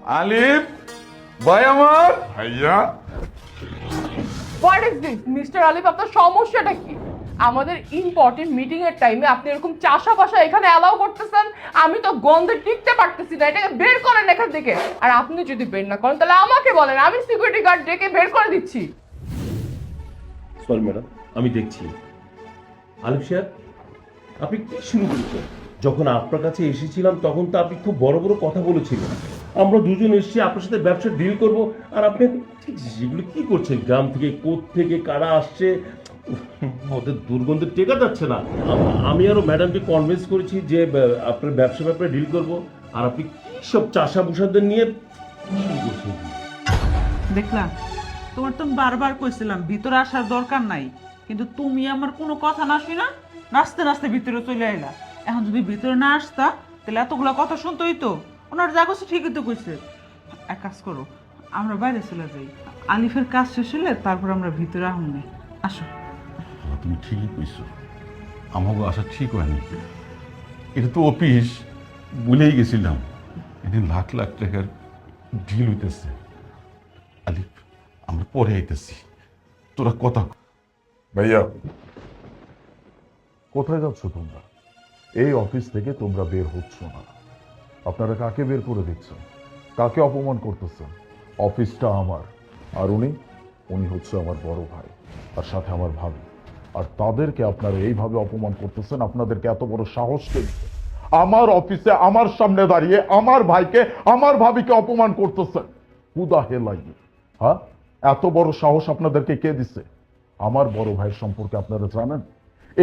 আলিফ ভাই আমার ভাইয়া। হোয়াট ইজ দিস মিস্টার আলিফ, আপনার সমস্যাটা কি? আমাদের ইম্পর্টেন্ট মিটিং এর টাইমে আপনি এরকম চাষা বাসা এখানে অ্যালাউ করতেছেন? আমি তো গন্ধে টিকতে পারতেছি না, এটাকে বের করেন এখান থেকে। আর আপনি যদি বের না করেন তাহলে আমাকে বলেন, আমি সিকিউরিটি গার্ড ডেকে বের করে দিচ্ছি। সরি ম্যাডাম, আমি দেখছি। আলিফ সাহেব, আপনি কি শুরু করেছেন? যখন আপনার কাছে এসেছিলাম তখন তো আপনি খুব বড় বড় কথা বলেছিলেন, আমরা দুজন এসেছি আপনার সাথে ব্যবসা ডিল করব, আর আপনি ঠিক যেগুলো কি করছেন, গ্রাম থেকে কোথ থেকে কারা আসছে, ওদের দুর্গন্ধে টেকা যাচ্ছে না। আমি আরো ম্যাডামকে কনভিন্স করেছি যে আপনার ব্যবসা ব্যাপারে ডিল করব, আর আপনি কি সব চাষা বুসাদের নিয়ে শুরু করছেন? দেখলাম, তোমার তো আমি বারবার কইছিলাম ভিতরে আসার দরকার নাই, কিন্তু তুমি আমার কোনো কথা না শুনা নাচতে নাচতে ভিতরে চলে এলা। এখন যদি ভিতরে না আসতা তাহলে এতগুলা কথা শুনতোই তো। ওনার যা করছে ঠিকই তো কইছে। এক কাজ করো, আমরা বাইরে চলে যাই, আলিফের কাজ শেষ হলে তারপর আমরা ভিতরে আহুন। আসো। তুমি ঠিকই কইছো, আমাকে আসা ঠিক হয়নি। এটা তো অফিস, ভুলেই গেছিলাম। এখানে লাখ লাখ টাকার ডিল হইতেছে। আলিফ, আমরা পরে আইতেছি, তোরা কথা ভাইয়া, কোথায় যাচ্ছ তোমরা? এই অফিস থেকে তোমরা বের হচ্ছ না। আপনারা কাকে বের করে দিচ্ছেন? কাকে অপমান করতেছেন? অফিসটা আমার, আর উনি হচ্ছে আমার বড় ভাই, আর সাথে আমার ভাবি। আর তাদেরকে আপনারা এইভাবে অপমান করতেছেন। আপনাদেরকে এত বড় সাহস কে দিচ্ছে আমার অফিসে আমার সামনে দাঁড়িয়ে আমার ভাইকে আমার ভাবিকে অপমান করতেছেন? হুদা হেলাই, হ্যাঁ? এত বড় সাহস আপনাদেরকে কে দিছে? আমার বড় ভাইয়ের সম্পর্কে আপনারা জানেন?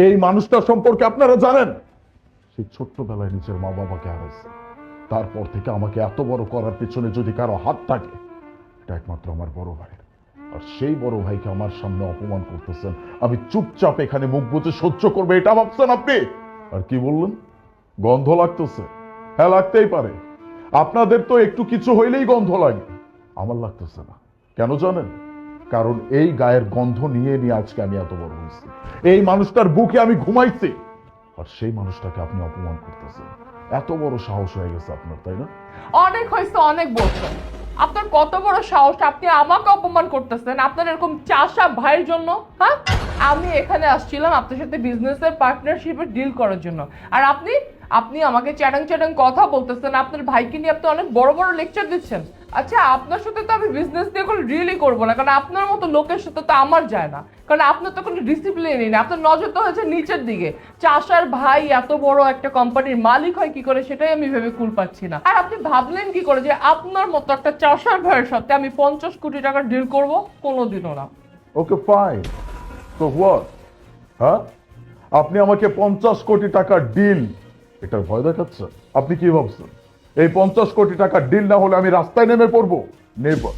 এই মানুষটার সম্পর্কে আপনারা জানেন? সেই ছোট্টবেলায় নিজের মা বাবাকে হারাইছে, তারপর থেকে আমাকে এত বড় করার পেছনে যদি কারো হাত থাকে, এটা একমাত্র আমার বড় ভাইয়ের। আর সেই বড় ভাইকে আমার সামনে অপমান করতেছেন, আমি চুপচাপ এখানে মুখ বুজে সহ্য করবো এটা ভাবছেন আপনি? আর কি বললেন? গন্ধ লাগতেছে? হ্যাঁ, লাগতেই পারে। আপনাদের তো একটু কিছু হইলেই গন্ধ লাগে, আমার লাগতেছে না। কেন জানেন? কারণ এই গায়ের গন্ধ নিয়ে নিয়ে আজকে আমি এত বড় হয়েছি। এই মানুষটার বুকে আমি ঘুমাইছি, আর সেই মানুষটাকে আপনি অপমান করতেছেন। এত বড় সাহস হয়ে গেছে আপনার, তাই না? অনেক হয়েছে, অনেক বলছেন। আপনার কত বড় সাহস, আপনি আমাকে অপমান করতেছেন আপনার এরকম চাষা ভাইয়ের জন্য? হ্যাঁ, আমি এখানে আসছিলাম আপনার সাথে বিজনেসের পার্টনারশিপে ডিল করার জন্য, আর আপনি আপনি আমাকে চ্যাটাং চ্যাটাং কথা বলতেছেন, আপনার ভাইকে নিয়ে আপনি অনেক বড় বড় লেকচার দিচ্ছেন। আচ্ছা, আপনার সাথে তো আমি বিজনেস দিয়ে কোনো ডিলই করবো না, কারণ আপনার মতো লোকের সাথে তো আমার যায় না। কারণ আপনার তো কোনো ডিসিপ্লিনই নেই, আপনার নজর তো হয়েছে নিচের দিকে। চাষার ভাই এত বড় একটা কোম্পানির মালিক হয় কি করে, সেটাই আমি ভেবে কুল পাচ্ছি না। আর আপনি ভাবলেন কি করে যে আপনার মতো একটা চাষার ভাইয়ের সাথে আমি 50 কোটি টাকার ডিল করবো? কোনোদিনও না। ওকে ফাইন, তো হোয়াট? হ্যাঁ, আপনি আমাকে 50 কোটি টাকার ডিল, এটার ভয় দেখাচ্ছেন? আপনি কি ভাবছেন এই 50 কোটি টাকার ডিল না হলে আমি রাস্তায় নেমে পড়বো? নেভার।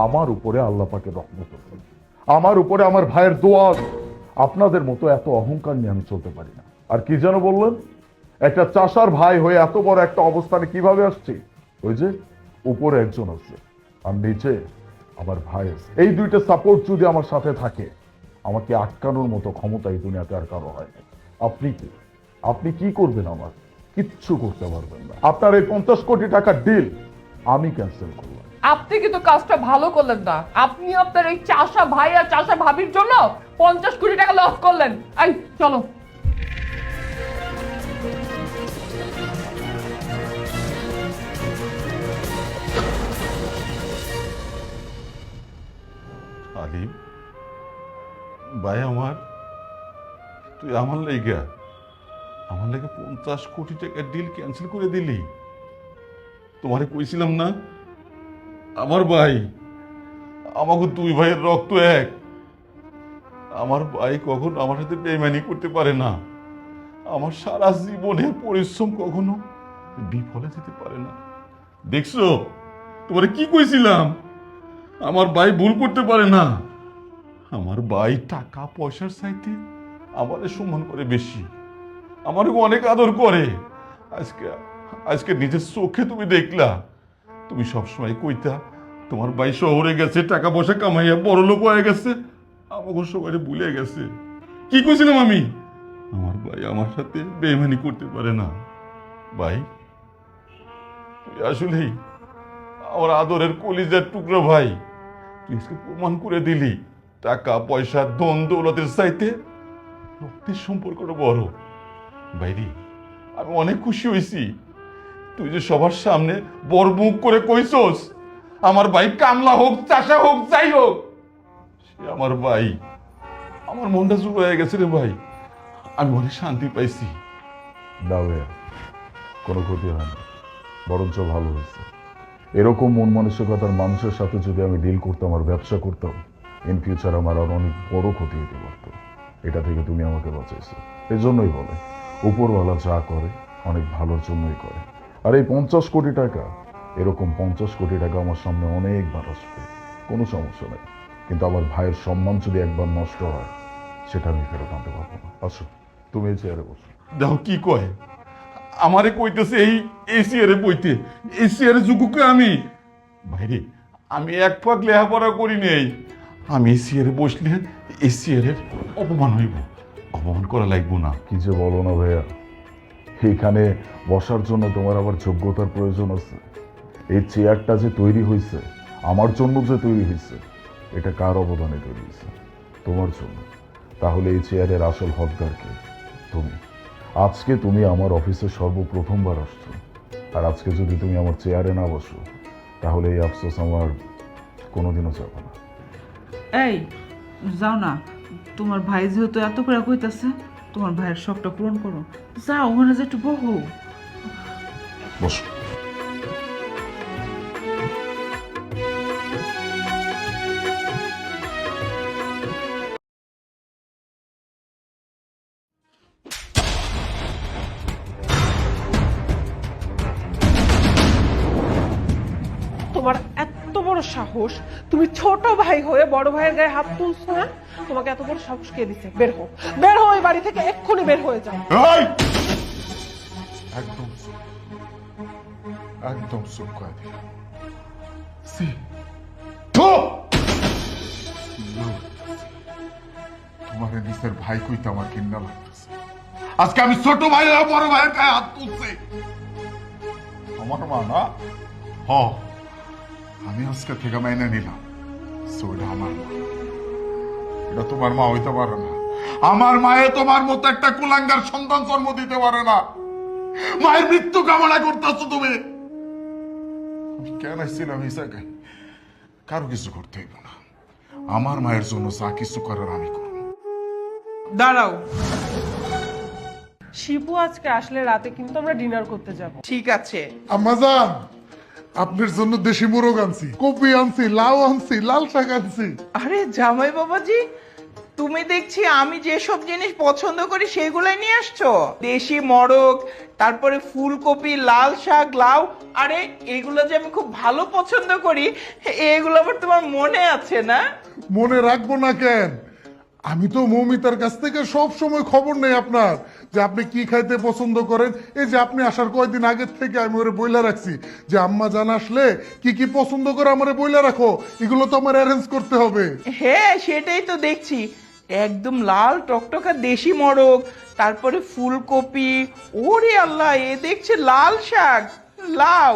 আমার উপরে আল্লাহ পাকের রহমত আছে, আমার উপরে আমার ভাইয়ের দোয়া আছে। আপনাদের মতো এত অহংকার নিয়ে আমি চলতে পারি না। আর কি যেন বললেন? একটা চাষার ভাই হয়ে এত বড় একটা অবস্থানে কিভাবে আসছি? ওই যে উপরে একজন আছে আর নিচে আমার ভাই আছে। এই দুইটা সাপোর্ট যদি আমার সাথে থাকে, আমাকে আটকানোর মতো ক্ষমতা এই দুনিয়াতে আর কারো হয় না। আপনি কি আপনি কি করবেন? আমার কিচ্ছু করতে পারবেন না। আপনার এই 50 কোটি টাকার ডিল আমি ক্যান্সেল করলাম। আপনি কিন্তু কাজটা ভালো করলেন না। আপনি আপনার এই চাষা ভাই আর চাষা ভাবির জন্য 50 কোটি টাকা লস করলেন। এই চলো। আলিফ ভাই আমার, তুই আমার লেগে 50 কোটি টাকার ডিল ক্যান্সেল করে দিলি। তোমারে কইছিলাম না আমার ভাই, আমাকে দুই ভাইয়ের রক্ত এক। আমার ভাই কখনো আমার সাথে বেইমানি করতে পারে না। আমার সারা জীবনের পরিশ্রম কখনো বিফলে যেতে পারে না। দেখছো, তোমারে কি কইছিলাম? আমার ভাই ভুল করতে পারে না। আমার ভাই টাকা পয়সার চাইতে আমাদের সম্মান করে বেশি, আমারও অনেক আদর করে। আজকে আজকে নিজের চোখে তুমি দেখলা। তুমি সবসময় কইতা তোমার ভাই শহরে গেছে, টাকা পয়সা কামাইয়া বড় লোক হয়ে গেছে, আমাকে সবাই ভুলে গেছে। কি কইছিলাম আমি? আমার ভাই আমার সাথে বেইমানি করতে পারে না। ভাই, তুই আসলেই আমার আদরের কলিজার টুকরো ভাই, তুই আজকে প্রমাণ করে দিলি টাকা পয়সা ধন দৌলতের চাইতে রক্তের সম্পর্কটা বড়। বাইরে আমি অনেক খুশি হয়েছি তুই যে সবার সামনে বড় মুখ করে কইছস আমার ভাই কামলা হোক চাষা হোক যাই হোক সে আমার ভাই। আমার মনটা জুড়ে হয়ে গেছে রে ভাই, আমি অনেক শান্তি পাইছি। না ভাইয়া, কোনো ক্ষতি হয় না, বরঞ্চ ভালো হয়েছে। এরকম মন মানসিকতার মানুষের সাথে যদি আমি ডিল করতাম আর ব্যবসা করতাম, ইন ফিউচার আমার আর অনেক বড় ক্ষতি হতে পারত। এটা থেকে তুমি আমাকে বাঁচাইছো। এই জন্যই বলে উপরওয়ালা যা করে অনেক ভালোর জন্যই করে। আর এই 50 কোটি টাকা, এরকম 50 কোটি টাকা আমার সামনে অনেকবার আসবে, কোনো সমস্যা নেই। কিন্তু আমার ভাইয়ের সম্মান যদি একবার নষ্ট হয়, সেটা আমি ফেরত আনতে পারবো না। আসো, তুমি এই চেয়ারে বসো। দেখো কি কয়, আমারে কইতেছে এই চেয়ারে বইতে, এই চেয়ারে যুগুকে আমি ভাইরে আমি এক ফাঁক লেখাপড়া করি নেই, আমি এই চেয়ারে বসলে এই চেয়ারের অপমান হইব, অপমান করা লাগবো না। কি যে বলো না ভাইয়া, এখানে বসার জন্য তোমার আবার যোগ্যতার প্রয়োজন আছে। এই চেয়ারটা যে তৈরি হয়েছে, আমার জন্য যে তৈরি হয়েছে, এটা কার অবদানে তৈরি হয়েছে? তোমার জন্য। তাহলে এই চেয়ারের আসল হকদার কে? তুমি। আজকে তুমি আমার অফিসে সর্বপ্রথমবার আসছো, আর আজকে যদি তুমি আমার চেয়ারে না বসো, তাহলে এই আফসোস আমার কোনোদিনও যাবে না। এই যাও না, তোমার ভাই যেহেতু এত করে কইতাছে, তোমার ভাইয়ের শখটা পূরণ করো। যাও, ওখানে যে একটু বহো। বসো। তোমার এত বড় সাহস, তুমি ছোট ভাই হয়ে বড় ভাইয়ের গায়ে হাত তুলছো না? তোমাকে এত বড় সাহস কে দিছে? বের হো, বের হো এই বাড়ি থেকে, এক্ষুনি বের হয়ে যাও। এই! একদম চুপ, একদম চুপ করে দিলাম। চুপ! তোমার নিজের ভাই কইতে আমার ঘৃণা লাগতেছে। আজকে আমি ছোট ভাই আর বড় ভাইয়ের গায়ে হাত তুলছি। আমার মা না, হ, আমি আজকে থেকে মাইনে নিলাম সেটা আমার মা। এটা তোমার মা হইতে পারে না। আমার মায়ে তোমার মতো একটা কুলাঙ্গার সন্তান জন্ম দিতে পারে না। মায়ের মৃত্যু কামনা করতেছো তুমি। আমি কেন আসছিলাম এই জায়গায়? কারো কিছু করতে হইব না। আমার মায়ের জন্য যা কিছু করার আমি করব। দাঁড়াও, শিবু আজকে আসলে রাতে কিন্তু আমরা ডিনার করতে যাব। ঠিক আছে। আম্মাজান, আপনার জন্য দেশি মোরগ আনছি, কপি আনছি, লাউ আনছি, লাল শাক আনছি। আরে জামাই বাবাজি, তুমি দেখছি আমি যেসব জিনিস পছন্দ করি সেগুলাই নিয়ে আসছো। দেশি মোরগ, তারপরে ফুলকপি, লাল শাক, লাউ। আরে এগুলো যে আমি খুব ভালো পছন্দ করি, এগুলো আবার তোমার মনে আছে না? মনে রাখবো না কেন? আমি তো মৌমিতার কাছ থেকে সব সময় খবর নেই আপনার, যে আপনি কি খাইতে পছন্দ করেন। এই যে আপনি আসার কয়েকদিন আগের থেকে আমি ওরে বইলা রাখছি যে আম্মা জান আসলে কি কি পছন্দ করে আমারে বইলা রাখো, এগুলো তো আমার অ্যারেঞ্জ করতে হবে। হ্যাঁ, সেটাই তো দেখছি। একদম লাল টকটকা দেশি মোরগ, তারপরে ফুলকপি, ওরে আল্লাহ, এ দেখছি লাল শাক, লাউ,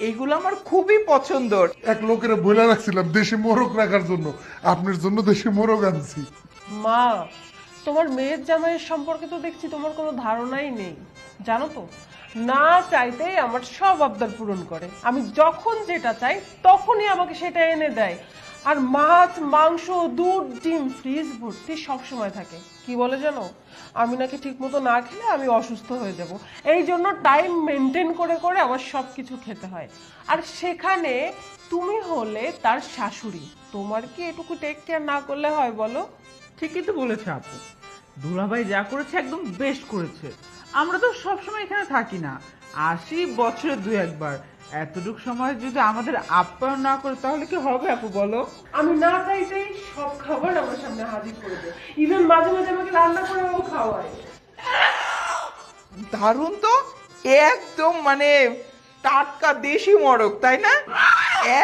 এগুলো আমার খুবই পছন্দর। এক লোকের বইলা রাখছিলাম দেশি মোরগ রাখার জন্য, আপনার জন্য দেশি মোরগ আনছি। মা, তোমার মেয়ের জামাইয়ের সম্পর্কে তো দেখছি তোমার কোনো ধারণাই নেই। জানো তো, না চাইতেই আমার সব আবদার পূরণ করে। আমি যখন যেটা চাই তখনই আমাকে সেটা এনে দেয়। আর মাছ, মাংস, দুধ, ডিম ফ্রিজ ভর্তি সবসময় থাকে। কি বলে জানো, আমি নাকি ঠিক মতো না খেলে আমি অসুস্থ হয়ে যাব। এই জন্য টাইম মেনটেন করে করে আমার সব কিছু খেতে হয়। আর সেখানে তুমি হলে তার শাশুড়ি, তোমার কি এটুকু টেক কেয়ার না করলে হয় বলো? ঠিকই তো বলেছে আপু, দুলাভাই যা করেছে একদম বেস্ট করেছে। আমরা তো সবসময় এখানে থাকি না, আসি বছরে 2-1 বার। এতটুকু সময় যদি আমাদের আপ্যায়ন না করে তাহলে কি হবে আপু বলো? আমি না চাইতেই সব খাবার আমার সামনে হাজির করে দেয়। ইভেন মাঝে মাঝে আমাকে রান্না করেও খাওয়ায়। দারুণ তো, একদম মানে টাটকা দেশি মোরগ, তাই না?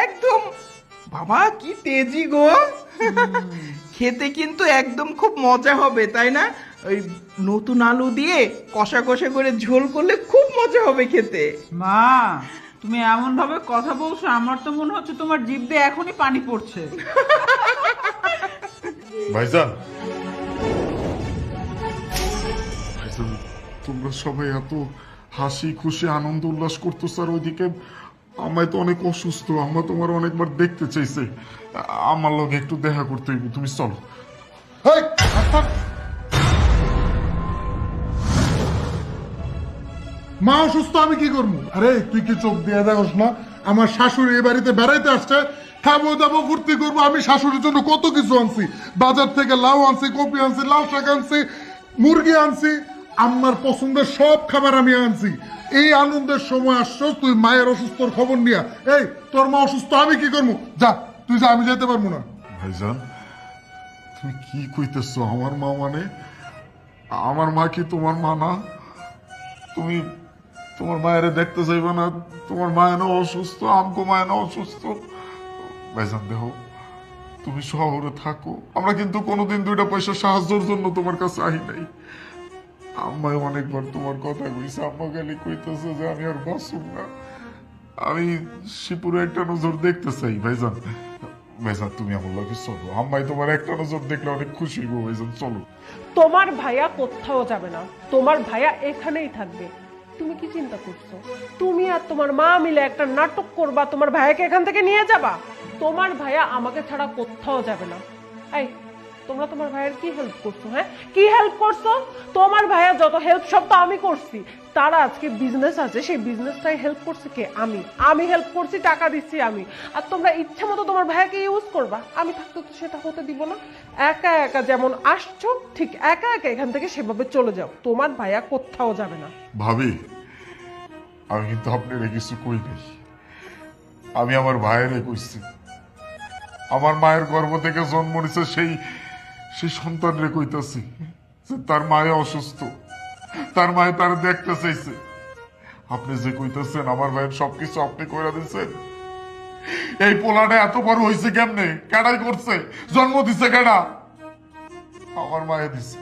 একদম, বাবা কি তেজি গো। খেতে কিন্তু একদম খুব মজা হবে, তাই না? ওই নতুন আলু দিয়ে কষা কষা করে ঝোল করলে খুব মজা হবে খেতে। মা, তুমি এমন ভাবে কথা বলছো, আমার তো মনে হচ্ছে তোমার জিভ দিয়ে এখনই পানি পড়ছে। ভাইজান, ভাইজান, তোমরা সবাই এত হাসি খুশি আনন্দ উল্লাস করতেছ, আর ওইদিকে আমায় তো অনেক অসুস্থ, আমরা তোমার অনেকবার দেখতে চাইছে, আমার লগে একটু দেখা করতে হইব, তুমি চলো। হেই, থাক। মা অসুস্থ, আমি কি করবো? আরে তুই কি চোখ দিয়ে দেখোস না আমার শাশুড়ি এই বাড়িতে বেড়াইতে আসছে, খাবো দাবো ফুর্তি করবো। আমি শাশুড়ির জন্য কত কিছু আনছি, বাজার থেকে লাউ আনছি, কপি আনছি, লাউ শাক আনছি, মুরগি আনছি, আমার পছন্দের সব খাবার আমি আনছি। এই আনন্দের সময় আসছো তুই মায়ের অসুস্থর খবর নিয়া। এই তোর মা অসুস্থ, আমি কি করবো? যা তুই যা, আমি যেতে পারবো না। ভাইজান, তুমি কি কইতেছো? আমার মা মানে আমার মা কি তোমার মা না? তুমি তোমার মায়ের দেখতে চাইবে না? তোমার মায়ের অসুস্থ, আমগো মায়ের অসুস্থ। ভাইজান দেখো, তুমি শহরে থাকো, আমরা কিন্তু কোনোদিন 2টা পয়সা সাহায্যের জন্য তোমার কাছে আহি নাই। আম্মাই অনেকবার তোমার কথা কইছে, আম্মা খালি কইতেছে যে আমি আর বাঁচুম না। আমি শিপুরে একটা নজর দেখতে চাই। ভাইজান, ভাইজান তুমি আমার লাগে চলো, আম্মাই তোমার একটা নজর দেখলে অনেক খুশি হইব। ভাইজান চলো। তোমার ভাইয়া কোথাও যাবে না, তোমার ভাইয়া এখানেই থাকবে। তুমি কি চিন্তা করছো? তুমি আর তোমার মা মিলে একটা নাটক করবা, তোমার ভাইয়াকে এখান থেকে নিয়ে যাবা। তোমার ভাইয়া আমাকে ছাড়া কোথাও যাবে না। এই তোমরা তোমার ভাইয়ের কি হেল্প করছো? হ্যাঁ, কি হেল্প করছো? তোমার ভাইয়া যত হেল্প সব তো আমি করছি। তারা আজকে বিজনেস আছে, সেই বিজনেসটাই হেল্প করছে কে? আমি হেল্প করছি, টাকা দিচ্ছি আমি। আর তোমরা ইচ্ছা মতো তোমার ভাইয়াকে ইউজ করবা। আমি থাকতে তো সেটা হতে দিব না। একা একা যেমন আসছো, ঠিক একা একা এখান থেকে সেভাবে চলে যাও। তোমার ভাইয়া কোথাও যাবে না। ভাবি, আমি কিন্তু আপনার কিছু কই নাই, আমি আমার ভাইয়েরে কইছি। আমার মায়ের গর্ভ থেকে জন্ম নিছে সেই সন্তানরে কইতাছি যে তার মায়ে অসুস্থ, তার মায়ে তার দেখতে চাইছে। আপনি যে কইতেছেন আমার ভাইয়ের সবকিছু আপনি কইরা দিচ্ছেন, এই পোলাটা এত বড় হয়েছে কেমনে? কেডাই করছে? জন্ম দিছে কেডা? আমার মায়ে দিছে।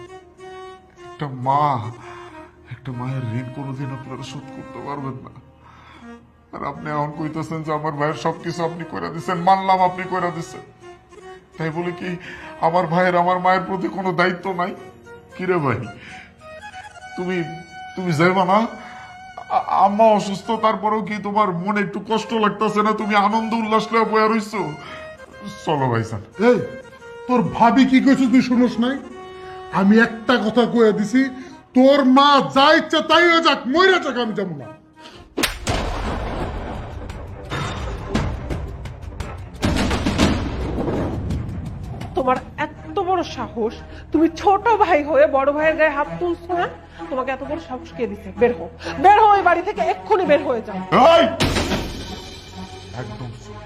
একটা মায়ের ঋণ কোনোদিন আপনারা শোধ করতে পারবেন না। আর আপনি এখন কইতেছেন যে আমার ভাইয়ের সবকিছু আপনি কইরা দিচ্ছেন। মানলাম আপনি কইরা দিচ্ছেন, তাই বলে কি আমার ভাইয়ের আমার মায়ের প্রতি কোনো দায়িত্ব নাই? কিরে ভাই, তুমি যাইবা না? আম্মা অসুস্থ, তারপরেও কি তোমার মনে একটু কষ্ট লাগতেছে না? তুমি আনন্দ উল্লাস লয়ে বয়া রইছো। চলো ভাইজান। এই তোর ভাবি কি কইছো তুই শুনোস নাই? আমি একটা কথা কইয়া দিছি, তোর মা যা ইচ্ছা তাই হয়ে যাক, মইরা যাক, আমি যাবো না। তোমার এত বড় সাহস, তুমি ছোট ভাই হয়ে বড় ভাইয়ের গায়ে হাত তুলছো না? তোমাকে এত বড় সাহস কে দিছে? বের হো, বের হো এই বাড়ি থেকে, এক্ষুনি বের হয়ে যাও। এই! একদম চুপ,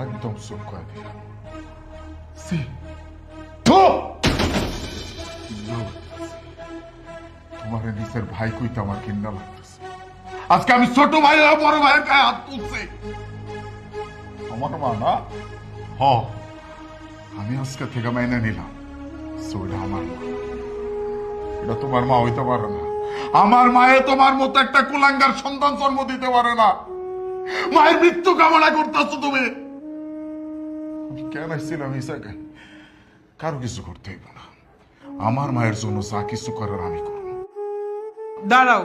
একদম চুপ করে দিলাম। তোমার নিজের ভাই কইতে আমার ঘৃণা লাগতেছে। আজকে আমি ছোট ভাই আর বড় ভাইয়ের গায়ে হাত তুলছি। আমার মা না? আমি আজকে থেকে মাইনে নিলাম, এটা আমার মা, এটা তোমার মা হইতে পারে না। আমার মায়ে তোমার মতো একটা কুলাঙ্গার সন্তান জন্ম দিতে পারে না। মায়ের মৃত্যু কামনা করতেছো তুমি। আমি কেন আসছিলাম এই জায়গায়? কারো কিছু করতে হইব না, আমার মায়ের জন্য যা কিছু করার আমি করব। দাঁড়াও,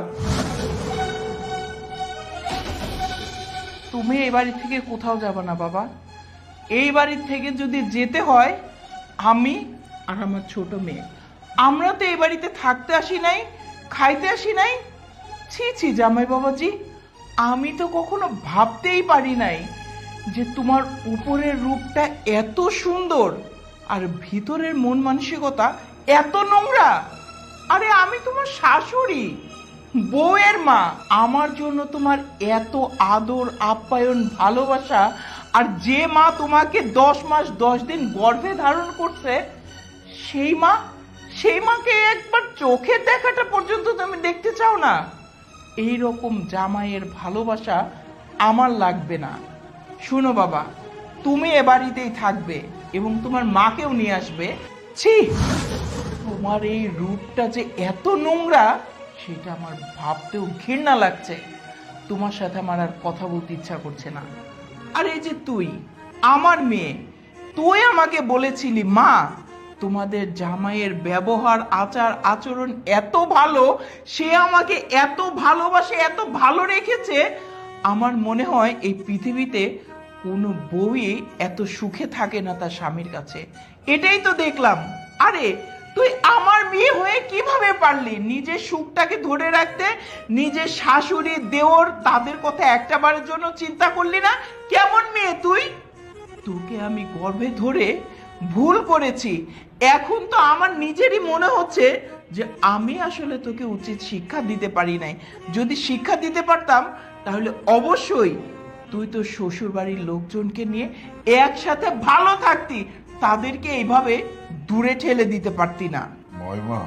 তুমি এই বাড়ি থেকে কোথাও যাবে না বাবা। এই বাড়ি থেকে যদি যেতে হয়, আমি আর আমার ছোট মেয়ে, আমরা তো এই বাড়িতে থাকতে আসি নাই, খাইতে আসি নাই। ছি ছি জামাই বাবাজি, আমি তো কখনো ভাবতেই পারি নাই যে তোমার উপরের রূপটা এত সুন্দর আর ভিতরের মন মানসিকতা এত নোংরা। আরে আমি তোমার শাশুড়ি, বউয়ের মা, আমার জন্য তোমার এত আদর আপ্যায়ন ভালোবাসা, আর যে মা তোমাকে 10 মাস 10 দিন গর্ভে ধারণ করছে, সেই মাকে একবার চোখে দেখাটা পর্যন্ত তুমি দেখতে চাও না? এই রকম জামাইয়ের ভালোবাসা আমার লাগবে না। শুনো বাবা, তুমি এ বাড়িতেই থাকবে এবং তোমার মাকেও নিয়ে আসবে। ছি, তোমার এই রূপটা যে এত নোংরা সেটা আমার ভাবতেও ঘৃণা লাগছে। তোমার সাথে আমার আর কথা বলতে ইচ্ছা করছে না। আর এই যে তুই আমার মেয়ে, তুই আমাকে বলেছিলি মা তোমাদের জামাইয়ের ব্যবহার আচার আচরণ এত ভালো, সে আমাকে এত ভালোবাসে, এত ভালো রেখেছে, আমার মনে হয় এই পৃথিবীতে কোনো বউই এত সুখে থাকে না তার স্বামীর কাছে। এটাই তো দেখলাম। আরে তুই আমার মেয়ে হয়ে কিভাবে পারলি নিজের সুখটাকে ধরে রাখতে? নিজের শাশুড়ি দেওর তাদের কথা একটা বারের জন্য চিন্তা করলি না? কেমন মেয়ে তুই? তোকে আমি গর্ভে ধরে ভুল করেছি। এখন তো আমার নিজেরই মনে হচ্ছে যে আমি আসলে তোকে উচিত শিক্ষা দিতে পারি নাই। যদি শিক্ষা দিতে পারতাম তাহলে অবশ্যই তুই তো শ্বশুর বাড়ির লোকজনকে নিয়ে একসাথে ভালো থাকতি, তাদেরকে এইভাবে দূরে ঠেলে দিতে পারতি না। মা,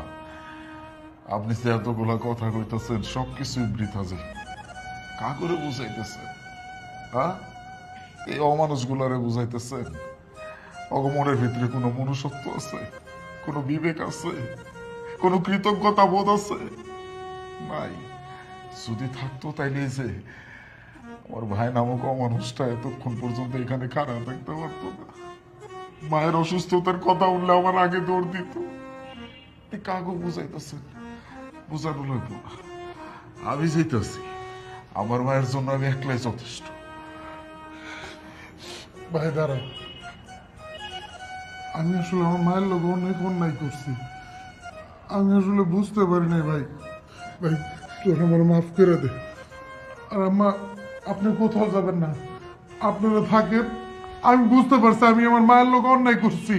আপনি যে এতগুলা কথা কইতেছেন সবকিছু বৃথা যায়। কা করে বুঝাইতেছেন? হ্যাঁ, এই অমানুষগুলারে বুঝাইতেছেন? অগমনের ভিতরে কোনো মনুষ্যত্ব আছে? কোনো বিবেক আছে? কোনো কৃতজ্ঞতা বোধ আছে? নাই। যদি থাকতো তাইলে যে আমার ভাই নামক অমানুষটা এতক্ষণ পর্যন্ত এখানে খারাপ থাকতে পারতো না। মায়ের অসুস্থতার কথা উঠলে আমার আগে দৌড় দিত। কাগো বুঝাইতেছেন? বুঝানো লাগবো না, আমি যাইতেছি। আমার মায়ের জন্য আমি একলাই যথেষ্ট। ভাই দাঁড়া, আমি আসলে আমার মায়ের লোক অনেক অন্যায় করছি। আমি আসলে বুঝতে পারি নাই ভাই। ভাই তোর আমার মাফ করে দে। আর আম্মা, আপনি কোথাও যাবেন না, আপনারা থাকেন। আমি বুঝতে পারছি আমি আমার মায়ের লোক অন্যায় করছি।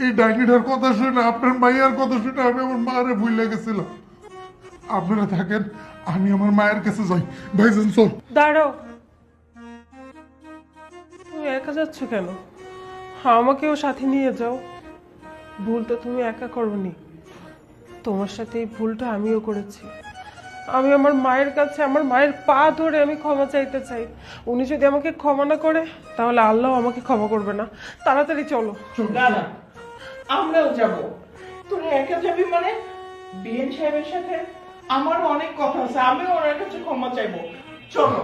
এই ডাইনিটার কথা শুনে, আপনার মায়ের কথা শুনে আমি আমার মায়ের ভুলে গেছিলাম। আপনারা থাকেন, আমি আমার মায়ের কাছে যাই। ভাইজান চল। দাঁড়াও, তুমি একা যাচ্ছ কেন? আমাকেও সাথে নিয়ে যাও। ভুল তো তুমি একা করোনি, তোমার সাথে এই ভুলটা আমিও করেছি। আমি আমার মায়ের কাছে আমার মায়ের পা ধরে আমি ক্ষমা চাইতে চাই। উনি যদি আমাকে ক্ষমা না করে তাহলে আল্লাহ আমাকে ক্ষমা করবে না। তাড়াতাড়ি চলো। দাদা আমরাও যাব। তুই একা যাবি মানে? বিএন সাহেবের সাথে আমার অনেক কথা আছে, আমিও ওনার কাছে ক্ষমা চাইবো। চলো।